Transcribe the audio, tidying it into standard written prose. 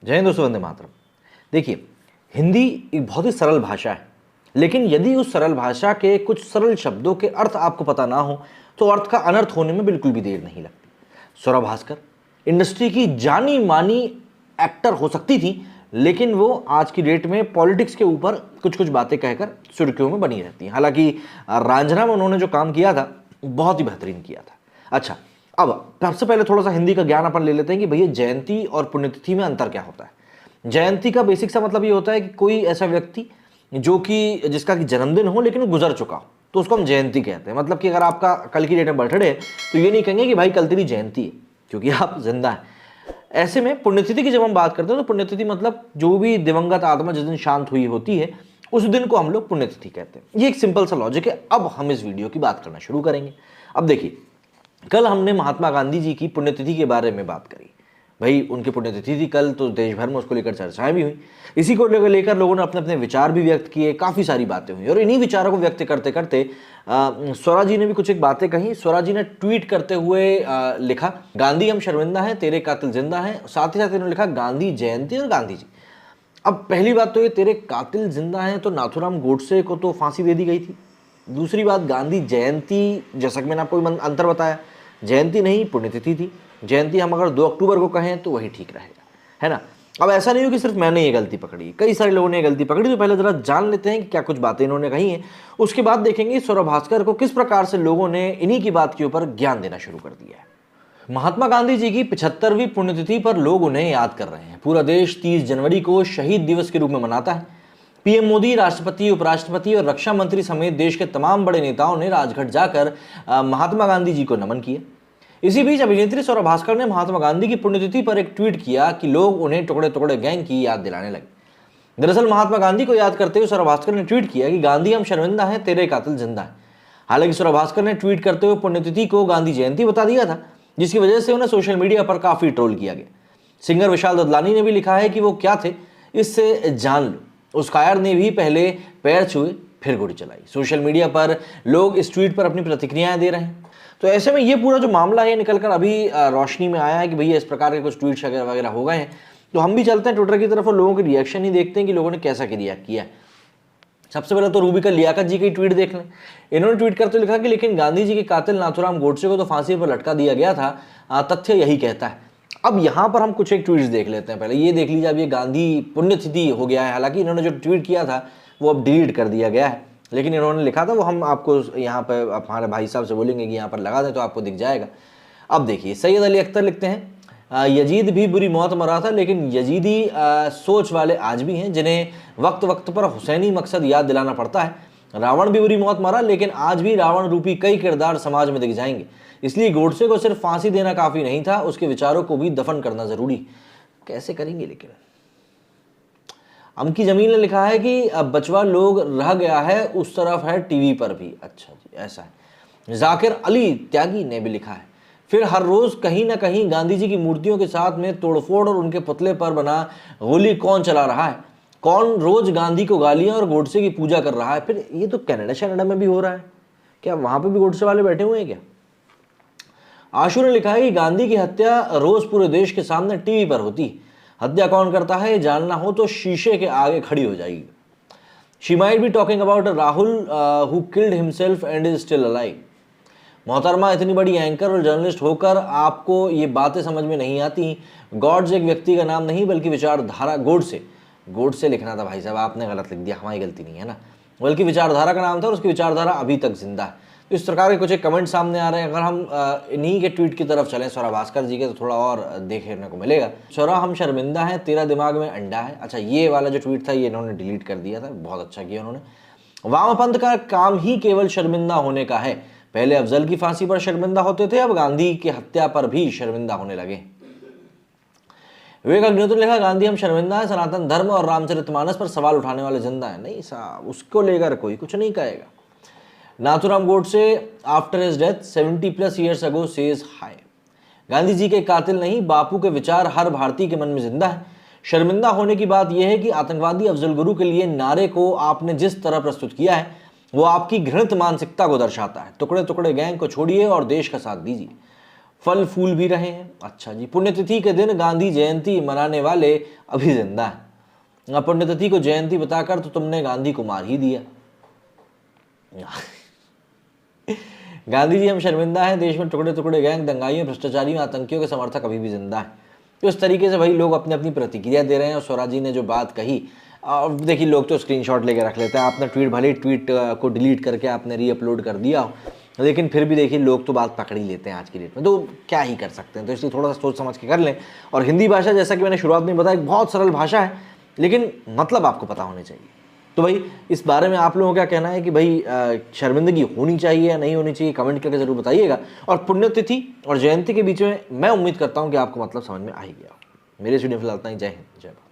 जय हिंद दोस्तों, वंदे मातरम। देखिए, हिंदी एक बहुत ही सरल भाषा है, लेकिन यदि उस सरल भाषा के कुछ सरल शब्दों के अर्थ आपको पता ना हो तो अर्थ का अनर्थ होने में बिल्कुल भी देर नहीं लगती। स्वरा भास्कर इंडस्ट्री की जानी मानी एक्टर हो सकती थी, लेकिन वो आज की डेट में पॉलिटिक्स के ऊपर कुछ कुछ बातें कहकर सुर्खियों में बनी रहती हैं। हालांकि रांझना में उन्होंने जो काम किया था बहुत ही बेहतरीन किया था। अच्छा, अब सबसे पहले थोड़ा सा हिंदी का ज्ञान अपन ले लेते हैं कि भैया जयंती और पुण्यतिथि में अंतर क्या होता है। जयंती का बेसिक सा मतलब ये होता है कि कोई ऐसा व्यक्ति जो कि जिसका कि जन्मदिन हो लेकिन वो गुजर चुका हो तो उसको हम जयंती कहते हैं। मतलब कि अगर आपका कल की डेट में बर्थडे है तो ये नहीं कहेंगे कि भाई कल तेरी जयंती है, क्योंकि आप जिंदा हैं। ऐसे में पुण्यतिथि की जब हम बात करते हैं तो पुण्यतिथि मतलब जो भी दिवंगत आत्मा जिस दिन शांत हुई होती है उस दिन को हम लोग पुण्यतिथि कहते हैं। ये एक सिंपल सा लॉजिक है। अब हम इस वीडियो की बात करना शुरू करेंगे। अब देखिए, कल हमने महात्मा गांधी जी की पुण्यतिथि के बारे में बात करी। भाई उनकी पुण्यतिथि थी कल, तो देश भर में उसको लेकर चर्चाएं भी हुई। इसी को लेकर लोगों ने अपने अपने विचार भी व्यक्त किए, काफ़ी सारी बातें हुई। और इन्हीं विचारों को व्यक्त करते करते स्वरा जी ने भी कुछ एक बातें कही। स्वरा जी ने ट्वीट करते हुए लिखा, गांधी हम शर्मिंदा हैं, तेरे कातिल जिंदा हैं। साथ ही साथ इन्होंने लिखा गांधी जयंती और गांधी जी। अब पहली बात तो ये तेरे कातिल जिंदा हैं, तो नाथूराम गोडसे को तो फांसी दे दी गई थी। दूसरी बात, गांधी जयंती, जैसा कि मैंने आपको अंतर बताया, जयंती नहीं पुण्यतिथि थी। जयंती हम अगर 2 अक्टूबर को कहें तो वही ठीक रहेगा, है ना। अब ऐसा नहीं हो कि सिर्फ मैंने ये गलती पकड़ी, कई सारे लोगों ने ये गलती पकड़ी। तो पहले जरा जान लेते हैं कि क्या कुछ बातें इन्होंने कही हैं, उसके बाद देखेंगे स्वरा भास्कर को किस प्रकार से लोगों ने इन्हीं की बात के ऊपर ज्ञान देना शुरू कर दिया है। महात्मा गांधी जी की 75वीं पुण्यतिथि पर लोग उन्हें याद कर रहे हैं। पूरा देश 30 जनवरी को शहीद दिवस के रूप में मनाता है। पीएम मोदी, राष्ट्रपति, उपराष्ट्रपति और रक्षा मंत्री समेत देश के तमाम बड़े नेताओं ने राजघाट जाकर महात्मा गांधी जी को नमन किया। इसी बीच अभिनेत्री स्वरा भास्कर ने महात्मा गांधी की पुण्यतिथि पर एक ट्वीट किया कि लोग उन्हें टुकड़े टुकड़े गैंग की याद दिलाने लगे। दरअसल महात्मा गांधी को याद करते हुए स्वरा भास्कर ने ट्वीट किया कि गांधी हम शर्मिंदा हैं, तेरे कातिल जिंदा है। हालांकि स्वरा भास्कर ने ट्वीट करते हुए पुण्यतिथि को गांधी जयंती बता दिया था, जिसकी वजह से उन्हें सोशल मीडिया पर काफी ट्रोल किया गया। सिंगर विशाल ददलानी ने भी लिखा है कि वो क्या थे इससे जान लो। उस कायर ने भी पहले पैर छुए फिर गोली चलाई। सोशल मीडिया पर लोग इस ट्वीट पर अपनी प्रतिक्रियाएं दे रहे हैं। तो ऐसे में ये पूरा जो मामला है निकलकर अभी रोशनी में आया है कि भैया इस प्रकार के कुछ ट्वीट्स वगैरह हो गए हैं। तो हम भी चलते हैं ट्विटर की तरफ और लोगों के रिएक्शन ही देखते हैं कि लोगों ने कैसा रिएक्ट किया है। सबसे पहले तो रूबिका लियाकत जी की ट्वीट देख लें। इन्होंने ट्वीट करते लिखा कि लेकिन गांधी जी के कातिल नाथूराम गोडसे को तो फांसी पर लटका दिया गया था, तथ्य यही कहता है। अब यहाँ पर हम कुछ एक ट्वीट्स देख लेते हैं। पहले ये देख लीजिए, अब ये गांधी पुण्यतिथि हो गया है। हालांकि इन्होंने जो ट्वीट किया था वो अब डिलीट कर दिया गया है, लेकिन इन्होंने लिखा था वो हम आपको यहाँ पर हमारे भाई साहब से बोलेंगे कि यहाँ पर लगा दें तो आपको दिख जाएगा। अब देखिए, सैयद अली अख्तर लिखते हैं, यजीद भी बुरी मौत मरा था, लेकिन यजीदी सोच वाले आज भी हैं जिन्हें वक्त वक्त पर हुसैनी मकसद याद दिलाना पड़ता है। रावण भी बुरी मौत मरा, लेकिन आज भी रावण रूपी कई किरदार समाज में दिख जाएंगे। इसलिए गोडसे को सिर्फ फांसी देना काफ़ी नहीं था, उसके विचारों को भी दफन करना ज़रूरी। कैसे करेंगे लेकिन। अमकी जमील ने लिखा है कि अब बचवा लोग रह गया है, उस तरफ है टीवी पर भी। अच्छा जी, ऐसा है। जाकिर अली त्यागी ने भी लिखा है, फिर हर रोज कहीं ना कहीं गांधी जी की मूर्तियों के साथ में तोड़फोड़ और उनके पुतले पर बना गोली कौन चला रहा है? कौन रोज गांधी को गालियां और गोडसे की पूजा कर रहा है? फिर ये तो कनाडा में भी हो रहा है, क्या वहां पे भी गोडसे वाले बैठे हुए हैं क्या? आशु ने लिखा है कि गांधी की हत्या रोज पूरे देश के सामने टीवी पर होती। हत्या कौन करता है ये जानना हो तो शीशे के आगे खड़ी हो जाएगी। She might be talking about Rahul who killed himself and is still alive. मोहतरमा, इतनी बड़ी एंकर और जर्नलिस्ट होकर आपको ये बातें समझ में नहीं आती। गॉड्स एक व्यक्ति का नाम नहीं बल्कि विचारधारा। गोडसे लिखना था भाई साहब, आपने गलत लिख दिया, हमारी गलती नहीं है ना, बल्कि विचारधारा का नाम था और उसकी विचारधारा अभी तक जिंदा है। तो इस प्रकार के कुछ एक कमेंट सामने आ रहे हैं। अगर हम इन्हीं के ट्वीट की तरफ चलें स्वरा भास्कर जी के, तो थोड़ा और देखने को मिलेगा। स्वरा हम शर्मिंदा हैं, तेरा दिमाग में अंडा है। अच्छा, ये वाला जो ट्वीट था ये इन्होंने डिलीट कर दिया था, बहुत अच्छा किया उन्होंने। वामपंथ का काम ही केवल शर्मिंदा होने का है। पहले अफजल की फांसी पर शर्मिंदा होते थे, अब गांधी की हत्या पर भी शर्मिंदा होने लगे। विवेक अग्निहोत्री ने लिखा, गांधी हम शर्मिंदा है, सनातन धर्म और रामचरितमानस पर सवाल उठाने वाले जिंदा है। नहीं साहब, उसको लेकर कोई कुछ नहीं कहेगा। Nathuram Godse after his death 70+ years ago says hi. Gandhi ji के कातिल नहीं, बापू के विचार हर भारतीय के मन में जिंदा है। शर्मिंदा होने की बात यह है कि आतंकवादी अफजल गुरु के लिए नारे को आपने जिस तरह प्रस्तुत किया है वो आपकी घृणित मानसिकता को दर्शाता है। टुकड़े टुकड़े गैंग को छोड़िए और देश का साथ दीजिए। फल फूल भी रहे हैं। अच्छा जी, पुण्यतिथि के दिन गांधी जयंती मनाने वाले अभी जिंदा है। पुण्यतिथि को जयंती बताकर तो तुमने गांधी को मार ही दिया। गांधी जी हम शर्मिंदा हैं, देश में टुकड़े टुकड़े गैंग, दंगाइयों, भ्रष्टाचारियों, आतंकियों के समर्थक अभी भी जिंदा है। तो इस तरीके से भाई लोग अपनी अपनी प्रतिक्रिया दे रहे हैं। और स्वराज जी ने जो बात कही, और देखिए लोग तो स्क्रीनशॉट लेके रख लेते हैं। आपने ट्वीट, भले ही ट्वीट को डिलीट करके आपने रीअपलोड कर दिया हो, लेकिन फिर भी देखिए लोग तो बात पकड़ ही लेते हैं आज की डेट में, तो क्या ही कर सकते हैं। तो इसलिए थोड़ा सा सोच समझ के कर लें। और हिंदी भाषा, जैसा कि मैंने शुरुआत में बताया, एक बहुत सरल भाषा है, लेकिन मतलब आपको पता होने चाहिए। तो भाई इस बारे में आप लोगों का क्या कहना है कि भाई शर्मिंदगी होनी चाहिए या नहीं होनी चाहिए, कमेंट करके ज़रूर बताइएगा। और पुण्यतिथि और जयंती के बीच में मैं उम्मीद करता हूँ कि आपको मतलब समझ में आ ही गया। मेरे वीडियो फिलहाल इतना ही। जय हिंद, जय भारत।